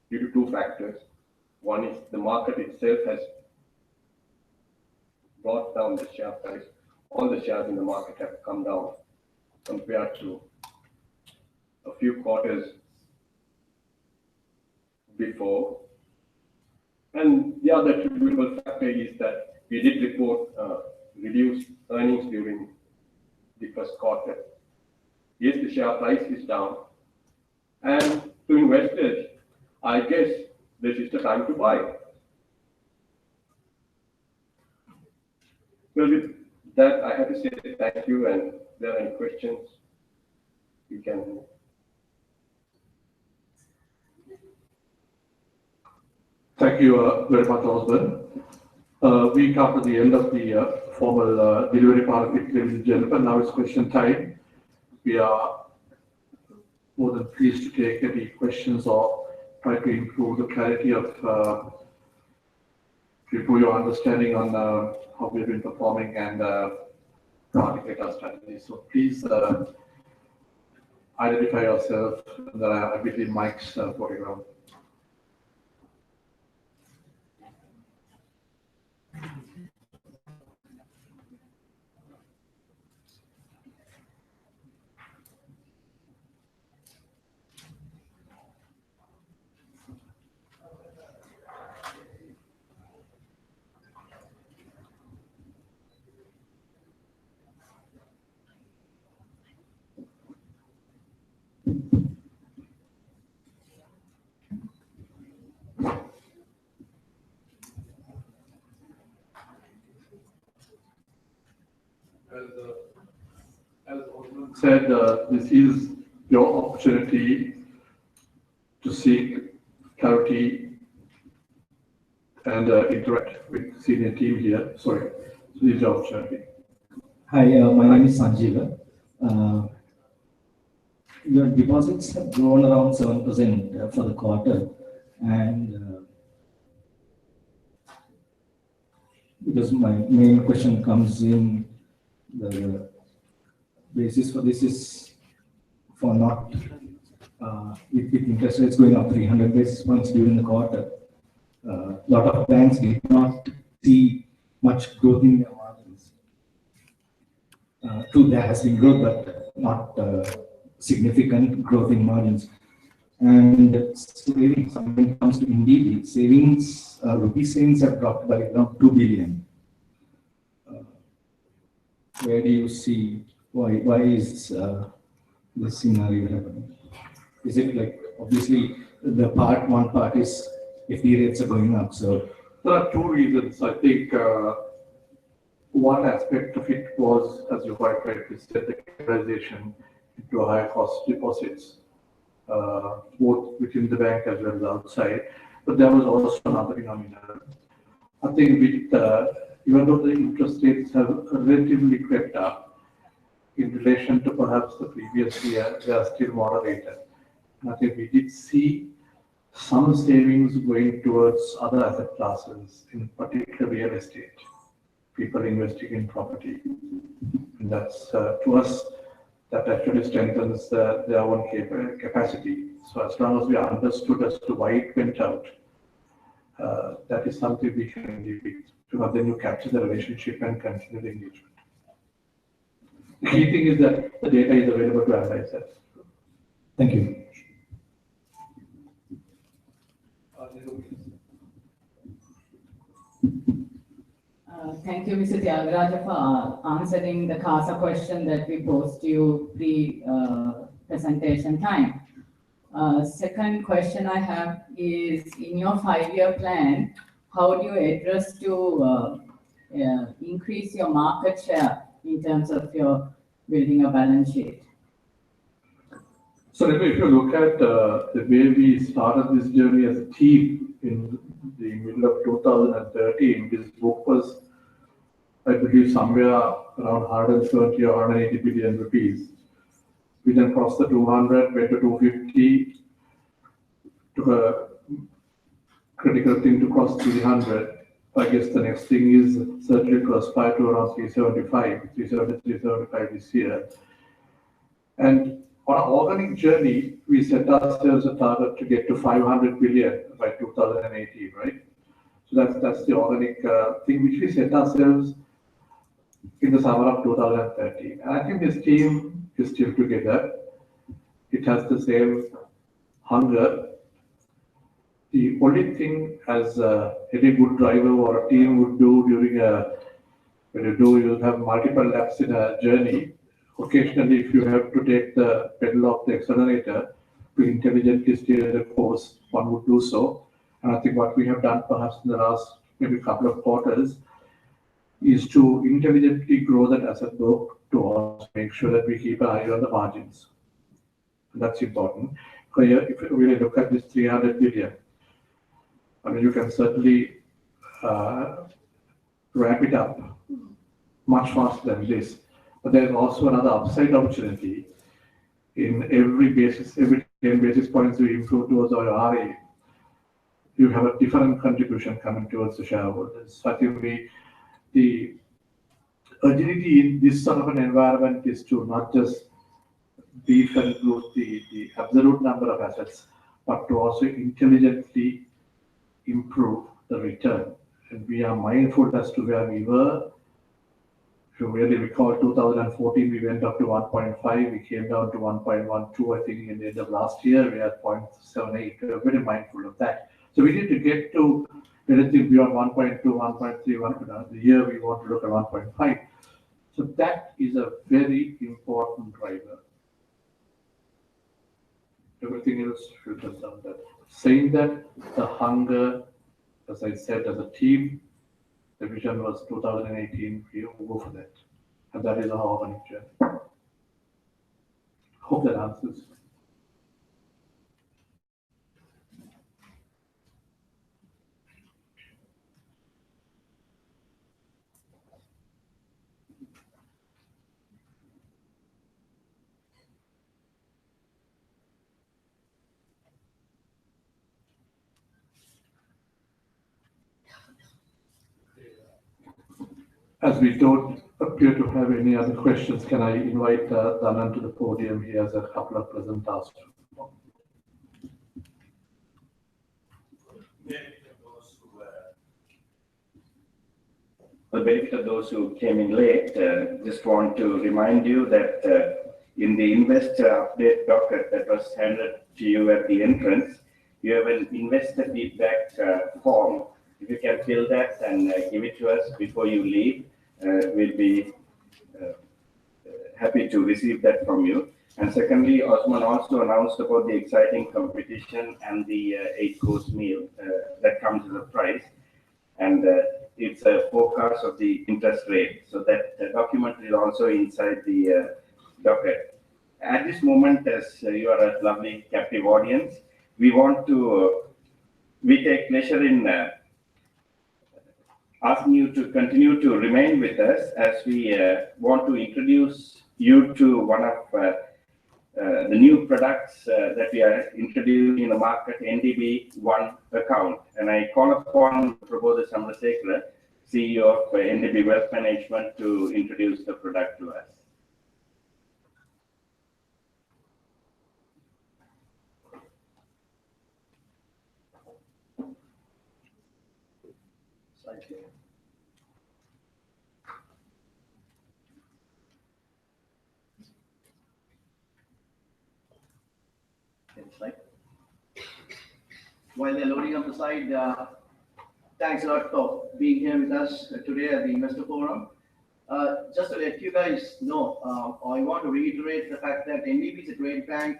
due to two factors. One is the market itself has brought down the share price. All the shares in the market have come down compared to a few quarters before. And the other attributable factor is that we did report reduced earnings during the first quarter. Yes, the share price is down. And to investors, I guess this is the time to buy. Well, with that, I have to say thank you, and if there are any questions, you can. Thank you very much, Osborne. We come to the end of the formal delivery part of it, ladies and gentlemen. Now it's question time. We are more than pleased to take any questions or try to improve the clarity of to improve your understanding on how we've been performing and articulate our strategy. So please identify yourself. There are between mics for you. As Osman said, this is your opportunity to seek clarity and interact with senior team here. Sorry, so this is your opportunity. Hi, my name is Sanjeeva. Your deposits have grown around 7% for the quarter, and because my main question comes in, the basis for this is for not with interest rates going up 300 basis points during the quarter. A lot of banks did not see much growth in their margins. True, there has been growth, but not significant growth in margins. And savings, when it comes to NDB, savings, rupee savings have dropped by around 2 billion. Where do you see Why is this scenario happening? Is it like, obviously, one part is FD rates are going up, so. There are two reasons. I think one aspect of it was, as you quite rightly said, the capitalization into higher cost deposits, both within the bank as well as outside. But there was also another phenomenon. I think with, even though the interest rates have relatively crept up in relation to perhaps the previous year, they are still moderated. And I think we did see some savings going towards other asset classes, in particular real estate, people investing in property. And that's, to us, that actually strengthens their own capacity. So as long as we understood as to why it went out, that is something we can deal with, because then you capture the relationship and continue the engagement. The key thing is that the data is available to analyze that. Thank you. Thank you, Mr. Tyagaraja, for answering the CASA question that we posed to you pre-presentation time. Second question I have is, in your 5-year plan, how do you address to increase your market share in terms of your building a balance sheet? So if you look at the way we started this journey as a team in the middle of 2013, this book was, I believe, somewhere around 170 or 180 billion rupees. We then crossed the 200, went to 250, took a critical thing to cross 300. I guess the next thing is certainly to aspire to around 375, 375 this year. And on our organic journey, we set ourselves a target to get to 500 billion by 2018, right? So that's the organic thing which we set ourselves in the summer of 2013. And I think this team is still together. It has the same hunger. The only thing, as any good driver or a team would do you'll have multiple laps in a journey. Occasionally, if you have to take the pedal off the accelerator to intelligently steer the course, one would do so. And I think what we have done perhaps in the last maybe couple of quarters is to intelligently grow that asset book to also make sure that we keep an eye on the margins. That's important. So here, if you really look at this 300 billion, I mean, you can certainly wrap it up much faster than this. But there's also another upside opportunity. In every 10 basis points we improve towards our RA, you have a different contribution coming towards the shareholders. So I think the agility in this sort of an environment is to not just beef and boost the absolute number of assets, but to also intelligently improve the return. And we are mindful as to where we were. If you really recall, 2014, we went up to 1.5, we came down to 1.12, I think, in the end of last year, we had 0.78. We are very mindful of that. So we need to get to anything beyond 1.2, 1.3, the year we want to look at 1.5. So that is a very important driver. Everything else filters down that. Saying that, the hunger, as I said, as a team, the vision was 2018, we will go for that. And that is our organic journey. Hope that answers. As we don't appear to have any other questions, can I invite Danan to the podium? He has a couple of presentations. For the benefit of those who came in late, just want to remind you that in the investor update docket that was handed to you at the entrance, you have an investor feedback form. If you can fill that and give it to us before you leave, we'll be happy to receive that from you. And secondly, Osman also announced about the exciting competition and the 8-course meal that comes as a prize. And it's a forecast of the interest rate. So that document is also inside the docket. At this moment, as you are a lovely captive audience, we take pleasure in asking you to continue to remain with us as we want to introduce you to one of the new products that we are introducing in the market, NDB One Account. And I call upon Prabodha Samrasekara, CEO of NDB Wealth Management, to introduce the product to us. While they're loading up the slide, thanks a lot for being here with us today at the Investor Forum. Just to let you guys know, I want to reiterate the fact that NDB is a great bank,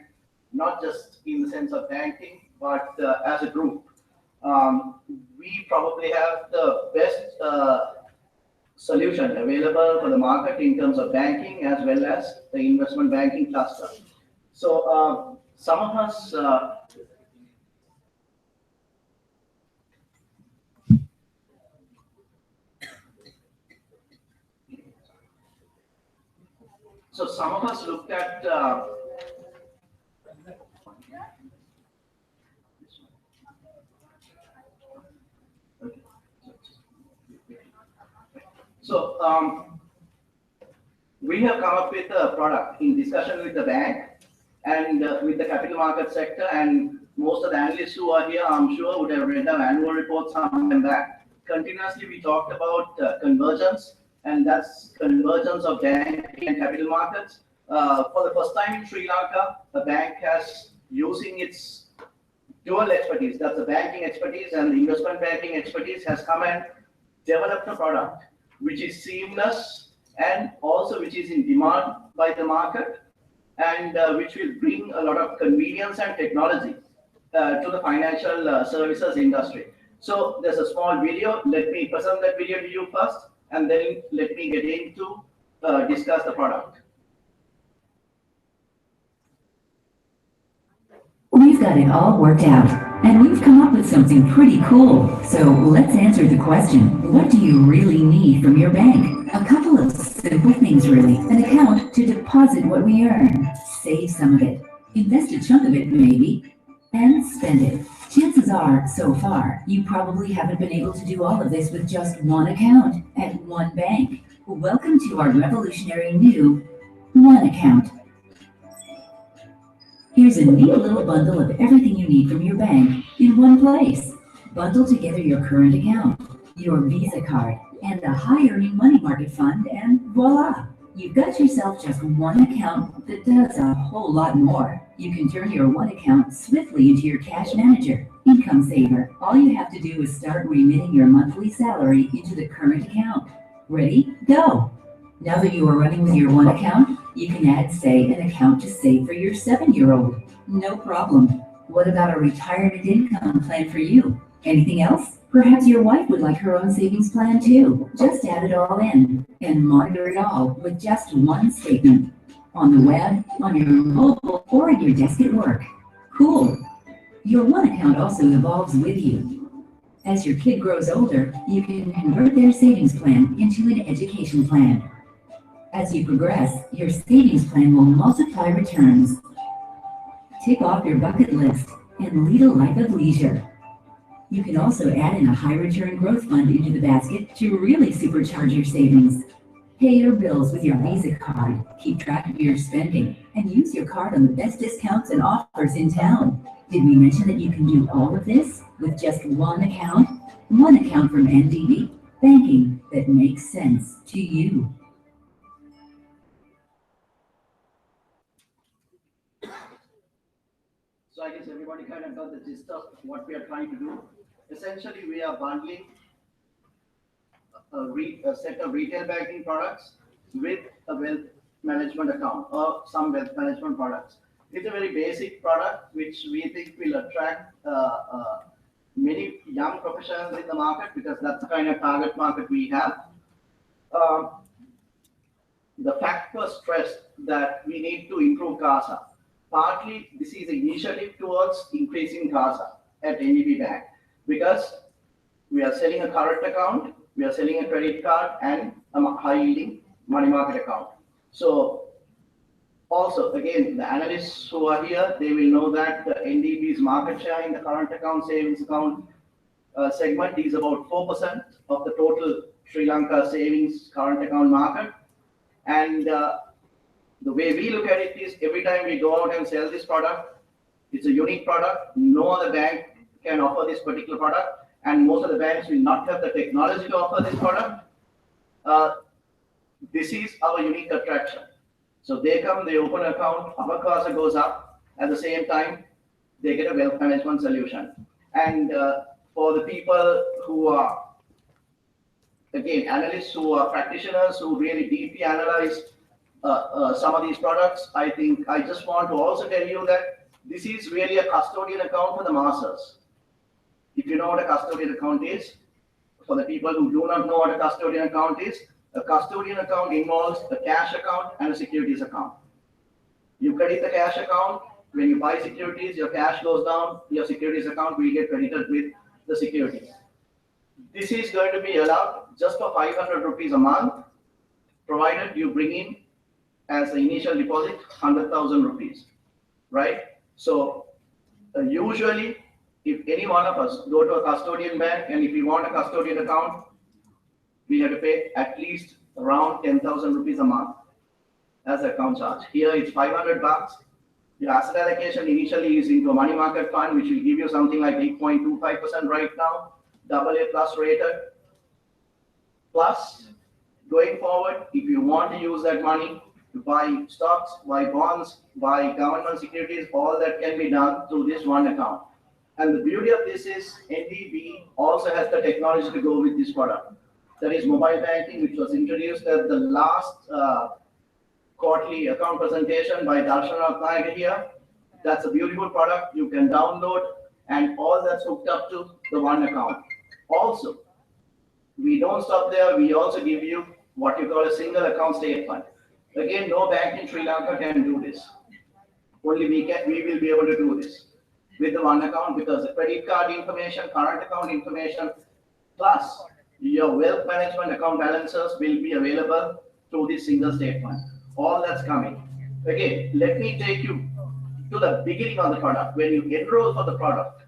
not just in the sense of banking, but as a group. We probably have the best solution available for the market in terms of banking as well as the investment banking cluster. So some of us looked at we have come up with a product in discussion with the bank and with the capital market sector, and most of the analysts who are here, I'm sure, would have read our annual report some time back. Continuously, we talked about convergence, and that's convergence of banking and capital markets. For the first time in Sri Lanka, the bank has, using its dual expertise, that's the banking expertise and the investment banking expertise, has come and developed a product which is seamless and also which is in demand by the market, and which will bring a lot of convenience and technology to the financial services industry. So there's a small video. Let me present that video to you first, and then let me get into discuss the product. We've got it all worked out, and we've come up with something pretty cool. So let's answer the question, what do you really need from your bank? A couple of simple things really. An account to deposit what we earn, save some of it, invest a chunk of it maybe, and spend it. Chances are, so far, you probably haven't been able to do all of this with just one account at one bank. Welcome to our revolutionary new One Account. Here's a neat little bundle of everything you need from your bank in one place. Bundle together your current account, your Visa card, and a high-earning money market fund, and voila! You've got yourself just one account that does a whole lot more. You can turn your one account swiftly into your cash manager, income saver. All you have to do is start remitting your monthly salary into the current account. Ready? Go! Now that you are running with your one account, you can add, say, an account to save for your 7-year-old. No problem. What about a retirement income plan for you? Anything else? Perhaps your wife would like her own savings plan too. Just add it all in and monitor it all with just one statement. On the web, on your mobile, or at your desk at work. Cool. Your one account also evolves with you. As your kid grows older, you can convert their savings plan into an education plan. As you progress, your savings plan will multiply returns. Tick off your bucket list and lead a life of leisure. You can also add in a high return growth fund into the basket to really supercharge your savings. Pay your bills with your Visa card, keep track of your spending, and use your card on the best discounts and offers in town. Did we mention that you can do all of this with just one account? One account from NDB, banking that makes sense to you. So I guess everybody kind of got the gist of what we are trying to do. Essentially, we are bundling a set of retail banking products with a wealth management account or some wealth management products. It's a very basic product which we think will attract many young professionals in the market because that's the kind of target market we have. The fact was stressed that we need to improve CASA. Partly, this is an initiative towards increasing CASA at NDB Bank because we are selling a current account, we are selling a credit card and a high-yielding money market account. So also, again, the analysts who are here, they will know that the NDB's market share in the current account, savings account segment is about 4% of the total Sri Lanka savings current account market. And the way we look at it is every time we go out and sell this product, it's a unique product. No other bank can offer this particular product. And most of the banks will not have the technology to offer this product. This is our unique attraction. So they come, they open an account, our CASA goes up. At the same time, they get a wealth management solution. And for the people who are, again, analysts who are practitioners who really deeply analyze some of these products, I think I just want to also tell you that this is really a custodian account for the masses. If you know what a custodian account is, for the people who do not know what a custodian account is, a custodian account involves a cash account and a securities account. You credit the cash account. When you buy securities, your cash goes down, your securities account will get credited with the securities. This is going to be allowed just for 500 rupees a month, provided you bring in as the initial deposit 100,000 rupees, right? So usually, if any one of us go to a custodian bank and if we want a custodian account, we have to pay at least around 10,000 rupees a month as the account charge. Here it's 500 bucks. Your asset allocation initially is into a money market fund, which will give you something like 8.25% right now, AA plus rated. Plus, going forward, if you want to use that money to buy stocks, buy bonds, buy government securities, all that can be done through this one account. And the beauty of this is NDB also has the technology to go with this product. That is mobile banking, which was introduced at the last quarterly account presentation by Darshana Nayak here. That's a beautiful product you can download and all that's hooked up to the one account. Also, we don't stop there. We also give you what you call a single account statement. Again, no bank in Sri Lanka can do this. Only we will be able to do this with the one account because the credit card information, current account information, plus your wealth management account balances will be available through this single statement. All that's coming. Again, let me take you to the beginning of the product. When you enroll for the product,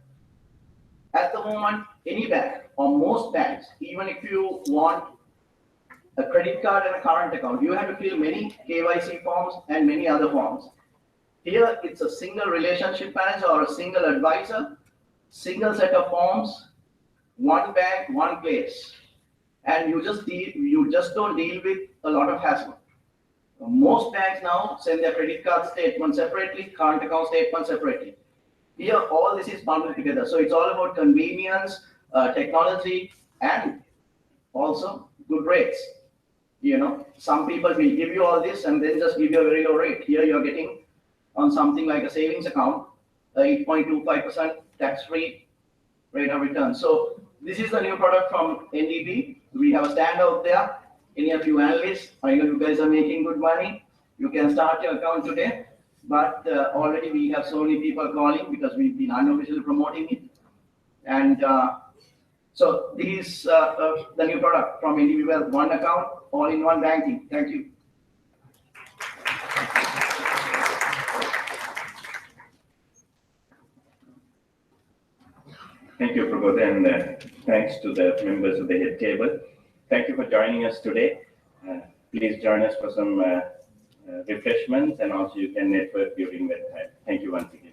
at the moment, any bank or most banks, even if you want a credit card and a current account, you have to fill many KYC forms and many other forms. Here, it's a single relationship manager or a single advisor, single set of forms, one bank, one place, and you just don't deal with a lot of hassle. Most banks now send their credit card statement separately, current account statement separately. Here, all this is bundled together. So it's all about convenience, technology, and also good rates. You know, some people will give you all this and then just give you a very low rate. Here, you're getting on something like a savings account, 8.25% tax-free rate of return. So this is the new product from NDB. We have a stand out there. Any of you analysts, I know you guys are making good money. You can start your account today. But already we have so many people calling because we've been unofficially promoting it. And so this is the new product from NDB Wealth, one account, all-in-one banking. Thank you. Thank you, Prabodh, and thanks to the members of the head table. Thank you for joining us today. Please join us for some refreshments, and also you can network during that time. Thank you once again.